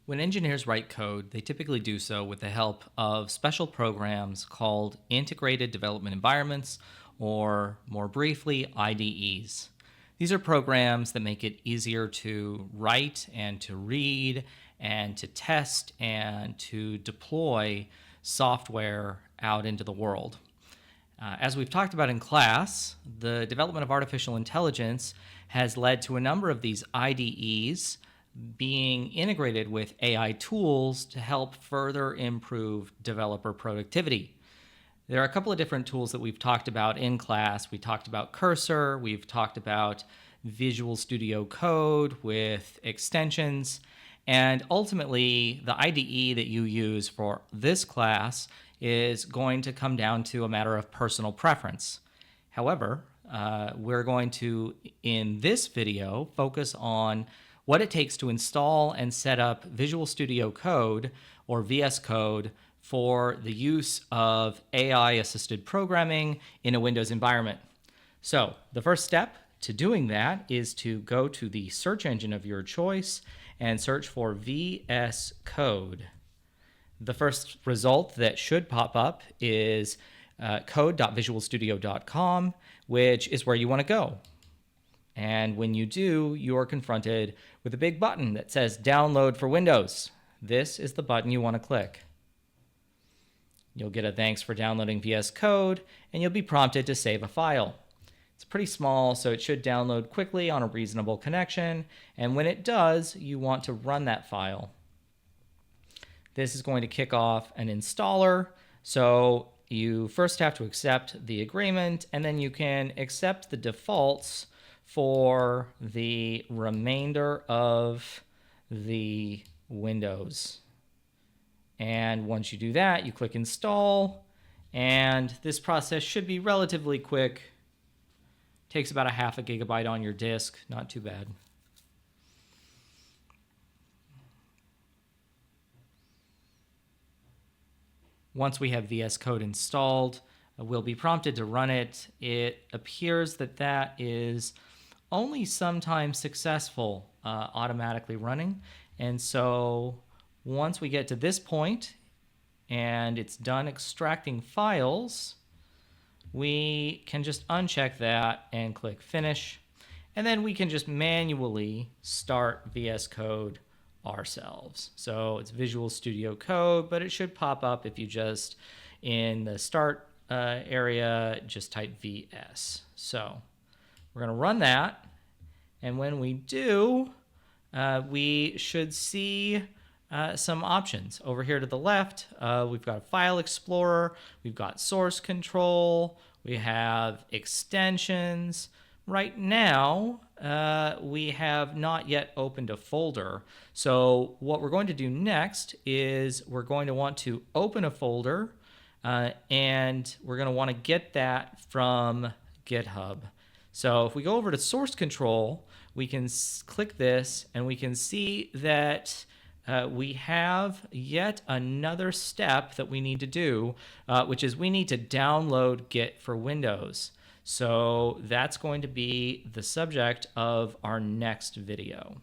When engineers write code, they typically do so with the help of special programs called Integrated Development Environments, or more briefly, IDEs. These are programs that make it easier to write and to read and to test and to deploy software out into the world. As we've talked about in class, the development of artificial intelligence has led to a number of these IDEs being integrated with AI tools to help further improve developer productivity. There are a couple of different tools that we've talked about in class. We talked about Cursor, we've talked about Visual Studio Code with extensions, and ultimately the IDE that you use for this class is going to come down to a matter of personal preference. However, we're going to, in this video, focus on what it takes to install and set up Visual Studio Code, or VS Code, for the use of AI-assisted programming in a Windows environment. So the first step to doing that is to go to the search engine of your choice and search for VS Code. The first result that should pop up is code.visualstudio.com, which is where you want to go. And when you do, you're confronted with a big button that says Download for Windows. This is the button you want to click. You'll get a thanks for downloading VS Code, and you'll be prompted to save a file. It's pretty small, so it should download quickly on a reasonable connection, and when it does, you want to run that file. This is going to kick off an installer, so you first have to accept the agreement, and then you can accept the defaults for the remainder of the Windows. And once you do that, you click install, and this process should be relatively quick. Takes about a half a gigabyte on your disk, not too bad. Once we have VS Code installed, we'll be prompted to run it. It appears that that is only sometimes successful automatically running. And so once we get to this point and it's done extracting files, we can just uncheck that and click finish. And then we can just manually start VS Code ourselves. So it's Visual Studio Code, but it should pop up if you just, in the start area, just type VS. So we're going to run that, and when we do, we should see some options. Over here to the left, we've got a File Explorer, we've got Source Control, we have extensions. Right now, we have not yet opened a folder. So what we're going to do next is we're going to want to open a folder, and we're going to want to get that from GitHub. So if we go over to Source Control, we can click this, and we can see that we have yet another step that we need to do, which is we need to download Git for Windows. So that's going to be the subject of our next video.